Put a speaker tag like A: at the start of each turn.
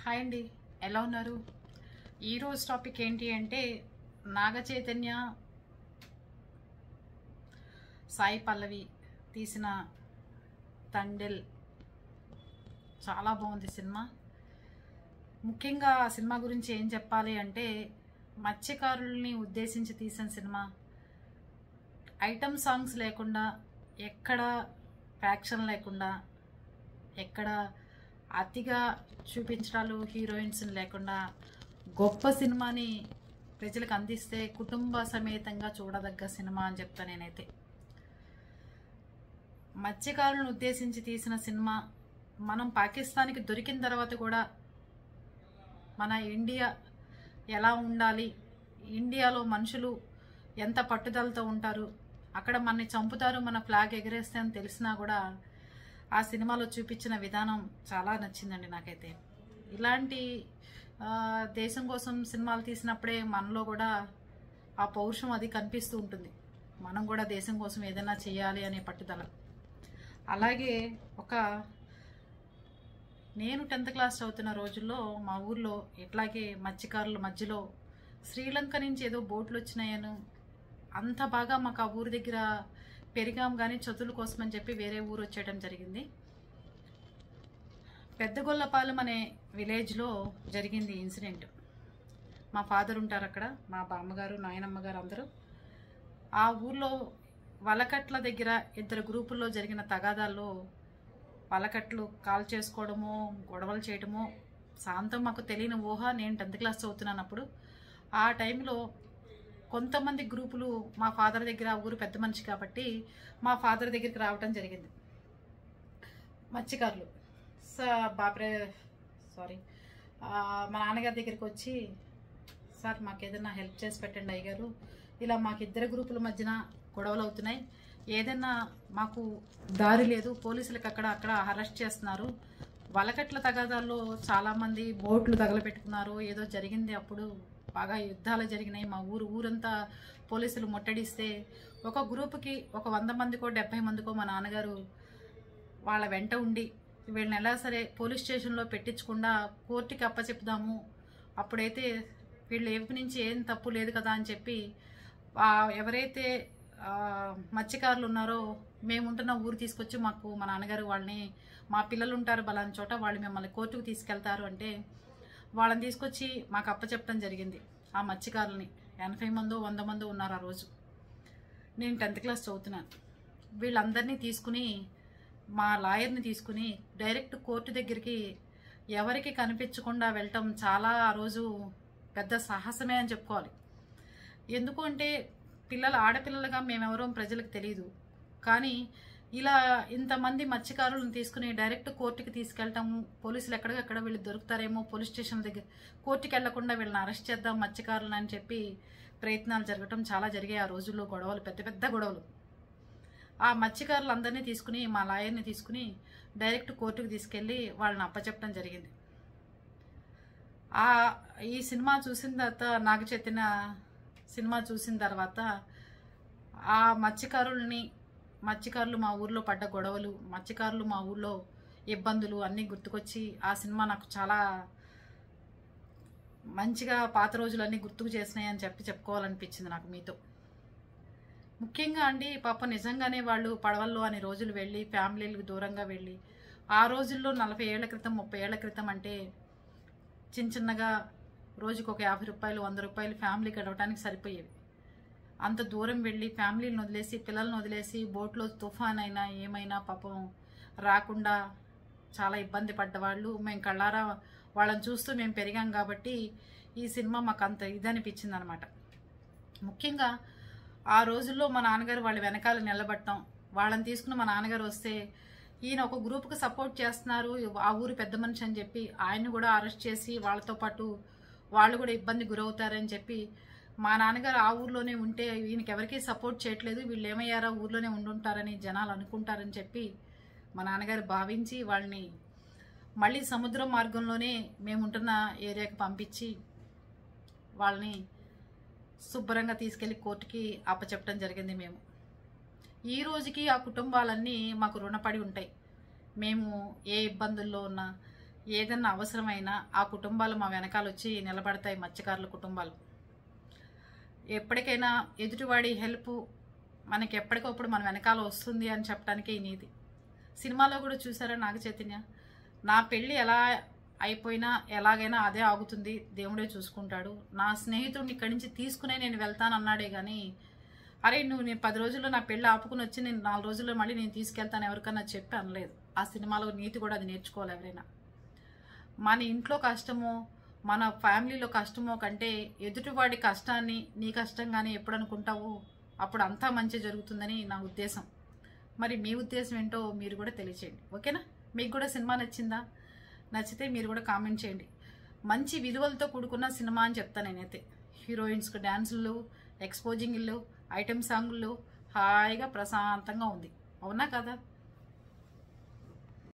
A: Hi అండి, ఎలా ఉన్నారు? ఈరోజు టాపిక్ ఏంటి అంటే నాగ చైతన్య, సాయి పల్లవి తీసిన తండెల్. చాలా బాగుంది సినిమా. ముఖ్యంగా ఆ సినిమా గురించి ఏం చెప్పాలి అంటే మత్స్యకారుల్ని ఉద్దేశించి తీసిన సినిమా. ఐటమ్ సాంగ్స్ లేకుండా, ఎక్కడ ఫ్యాక్షన్ లేకుండా, ఎక్కడ అతిగా చూపించడాలు హీరోయిన్స్ లేకుండా గొప్ప సినిమాని ప్రజలకు అందిస్తే కుటుంబ సమేతంగా చూడదగ్గ సినిమా అని చెప్తా నేనైతే. మత్స్యకారులను ఉద్దేశించి తీసిన సినిమా. మనం పాకిస్తాన్కి దొరికిన తర్వాత కూడా మన ఇండియా ఎలా ఉండాలి, ఇండియాలో మనుషులు ఎంత పట్టుదలతో ఉంటారు, అక్కడ మనని చంపుతారు, మన ఫ్లాగ్ ఎగరేస్తే అని తెలిసినా కూడా ఆ సినిమాలో చూపించిన విధానం చాలా నచ్చిందండి నాకైతే. ఇలాంటి దేశం కోసం సినిమాలు తీసినప్పుడే మనలో కూడా ఆ పౌరుషం అది కనిపిస్తూ ఉంటుంది. మనం కూడా దేశం కోసం ఏదైనా చేయాలి అనే పట్టుదల. అలాగే నేను 10th క్లాస్ చదువుతున్న రోజుల్లో మా ఊర్లో ఇట్లాగే మత్స్యకారుల మధ్యలో శ్రీలంక నుంచి ఏదో బోట్లు వచ్చినాయను, అంత బాగా మాకు ఆ ఊరి దగ్గర పెరిగాం. కానీ చదువుల కోసం అని చెప్పి వేరే ఊరు వచ్చేయడం జరిగింది. పెద్దగొల్లపాలెం అనే విలేజ్లో జరిగింది ఇన్సిడెంట్. మా ఫాదర్ ఉంటారు అక్కడ, మా బామ్మగారు, నాయనమ్మ గారు అందరూ. ఆ ఊర్లో వలకట్ల దగ్గర 2 గ్రూపుల్లో జరిగిన తగాదాల్లో వలకట్లు కాల్ చేసుకోవడమో, గొడవలు చేయడమో శాంతం మాకు తెలియని ఊహ. నేను 10th క్లాస్ చదువుతున్నాను అప్పుడు. ఆ టైంలో కొంతమంది గ్రూపులు మా ఫాదర్ దగ్గర, ఊరు పెద్ద మనిషి కాబట్టి మా ఫాదర్ దగ్గరికి రావటం జరిగింది. మత్స్యకారులు మా నాన్నగారి దగ్గరికి వచ్చి, సార్ మాకు ఏదైనా హెల్ప్ చేసి పెట్టండి అయ్యగారు, ఇలా మాకు 2 గ్రూపుల మధ్యన గొడవలు అవుతున్నాయి, ఏదైనా మాకు దారి లేదు, పోలీసులకు అక్కడ అరెస్ట్ చేస్తున్నారు, వలకట్ల తగాదాల్లో చాలామంది బోట్లు తగలపెట్టుకున్నారు, ఏదో జరిగింది, అప్పుడు బాగా యుద్ధాలు జరిగినాయి, మా ఊరంతా పోలీసులు ముట్టడిస్తే ఒక గ్రూపుకి ఒక 100 మందికో 70 మందికో మా నాన్నగారు వాళ్ళ వెంట ఉండి వీళ్ళని ఎలా సరే పోలీస్ స్టేషన్లో పెట్టించకుండా కోర్టుకి అప్పచెప్దాము, అప్పుడైతే వీళ్ళు వైపు నుంచి ఏం తప్పు లేదు కదా అని చెప్పి ఎవరైతే మత్స్యకారులు ఉన్నారో మేముంటున్న ఊరు తీసుకొచ్చి మాకు మా నాన్నగారు వాళ్ళని, మా పిల్లలు ఉంటారు బలాని చోట, వాళ్ళు మిమ్మల్ని కోర్టుకు తీసుకెళ్తారు అంటే వాళ్ళని తీసుకొచ్చి మాకు అప్పచెప్పడం జరిగింది. ఆ మత్స్యకారులని 80 మందో 100 మందో ఉన్నారు ఆ రోజు. నేను 10th క్లాస్ చదువుతున్నాను. వీళ్ళందరినీ తీసుకుని, మా లాయర్ని తీసుకుని డైరెక్ట్ కోర్టు దగ్గరికి ఎవరికి కనిపించకుండా వెళ్ళటం చాలా ఆ రోజు పెద్ద సాహసమే అని చెప్పుకోవాలి. ఎందుకు అంటే ఆడపిల్లలుగా మేమెవరో ప్రజలకు తెలియదు, కానీ ఇలా ఇంతమంది మత్స్యకారులను తీసుకుని డైరెక్ట్ కోర్టుకి తీసుకెళ్ళటం, పోలీసులు ఎక్కడికక్కడ వీళ్ళు దొరుకుతారేమో, పోలీస్ స్టేషన్ దగ్గర కోర్టుకి వెళ్లకుండా వీళ్ళని అరెస్ట్ చేద్దాం మత్స్యకారులను అని చెప్పి ప్రయత్నాలు జరగటం చాలా జరిగాయి ఆ రోజుల్లో. గొడవలు, పెద్ద పెద్ద గొడవలు. ఆ మత్స్యకారులందరినీ తీసుకుని, మా లాయర్ని తీసుకుని డైరెక్ట్ కోర్టుకు తీసుకెళ్ళి వాళ్ళని అప్పచెప్పడం జరిగింది. ఈ సినిమా చూసిన తర్వాత, నాగ చైతన్య సినిమా చూసిన తర్వాత ఆ మత్స్యకారులు మా ఊర్లో పడ్డ గొడవలు, మత్స్యకారులు మా ఊర్లో ఇబ్బందులు అన్నీ గుర్తుకొచ్చి ఆ సినిమా నాకు చాలా మంచిగా పాత రోజులన్నీ గుర్తుకు చేసినాయి అని చెప్పుకోవాలనిపించింది నాకు మీతో. ముఖ్యంగా అండి పాప నిజంగానే వాళ్ళు పడవల్లో అనే రోజులు వెళ్ళి, ఫ్యామిలీలకు దూరంగా వెళ్ళి, ఆ రోజుల్లో 40 ఏళ్ల క్రితం 30 ఏళ్ల క్రితం అంటే చిన్నగా రోజుకు ఒక 50 రూపాయలు 100 రూపాయలు ఫ్యామిలీ గడవడానికి సరిపోయేవి. అంత దూరం వెళ్ళి ఫ్యామిలీని వదిలేసి, పిల్లల్ని వదిలేసి, బోట్లో తుఫాన్ అయినా ఏమైనా పాపం రాకుండా చాలా ఇబ్బంది పడ్డవాళ్ళు. మేము కళ్ళారా వాళ్ళని చూస్తూ మేము పెరిగాం కాబట్టి ఈ సినిమా మాకు అంత ఇదనిపించింది అనమాట. ముఖ్యంగా ఆ రోజుల్లో మా నాన్నగారు వాళ్ళ వెనకాల నిలబడటం, వాళ్ళని తీసుకుని మా నాన్నగారు వస్తే ఈయన ఒక గ్రూప్కి సపోర్ట్ చేస్తున్నారు, ఆ ఊరు పెద్ద మనిషి అని చెప్పి ఆయన్ని కూడా అరెస్ట్ చేసి వాళ్ళతో పాటు వాళ్ళు కూడా ఇబ్బంది గురవుతారని చెప్పి మా నాన్నగారు ఆ ఊర్లోనే ఉంటే ఈయనకి ఎవరికీ సపోర్ట్ చేయట్లేదు, వీళ్ళు ఏమయ్యారా ఊర్లోనే ఉండుంటారని జనాలు అనుకుంటారని చెప్పి మా నాన్నగారు భావించి వాళ్ళని మళ్ళీ సముద్రం మార్గంలోనే మేముంటున్న ఏరియాకి పంపించి వాళ్ళని శుభ్రంగా తీసుకెళ్లి కోర్టుకి అప్పచెప్పడం జరిగింది. మేము ఈ రోజుకి ఆ కుటుంబాలన్నీ మాకు రుణపడి ఉంటాయి. మేము ఏ ఇబ్బందుల్లో ఉన్నా, ఏదన్నా అవసరమైనా ఆ కుటుంబాలు మా వెనకాల వచ్చి నిలబడతాయి. మత్స్యకారుల కుటుంబాలు ఎప్పటికైనా ఎదుటివాడి హెల్ప్ మనకి ఎప్పటికప్పుడు మన వెనకాల వస్తుంది అని చెప్పడానికే ఈ నీతి. సినిమాలో కూడా చూసారా నాగ చైతన్య, నా పెళ్ళి ఎలా అయిపోయినా ఎలాగైనా అదే ఆగుతుంది, దేవుడే చూసుకుంటాడు, నా స్నేహితుడిని ఇక్కడి నుంచి తీసుకునే నేను వెళ్తాను అన్నాడే కానీ, అరే నువ్వు నేను 10 రోజుల్లో నా పెళ్ళి ఆపుకుని వచ్చి నేను 4 రోజుల్లో మళ్ళీ నేను తీసుకెళ్తాను ఎవరికన్నా చెప్పి అనలేదు. ఆ సినిమాలో నీతి కూడా అది నేర్చుకోవాలి ఎవరైనా. మన ఇంట్లో కష్టమో మన ఫ్యామిలీలో కష్టమో కంటే ఎదుటివాడి కష్టాన్ని నీ కష్టంగానే ఎప్పుడు అనుకుంటావో అప్పుడు అంతా మంచి జరుగుతుందని నా ఉద్దేశం. మరి మీ ఉద్దేశం ఏంటో మీరు కూడా తెలియచేయండి. ఓకేనా? మీకు కూడా సినిమా నచ్చిందా? నచ్చితే మీరు కూడా కామెంట్ చేయండి. మంచి విలువలతో కూడుకున్న సినిమా అని చెప్తాను నేనైతే. హీరోయిన్స్కి డ్యాన్సులు, ఎక్స్పోజింగ్ ఇల్లు, ఐటెం సాంగులు, హాయిగా ప్రశాంతంగా ఉంది. అవునా కదా?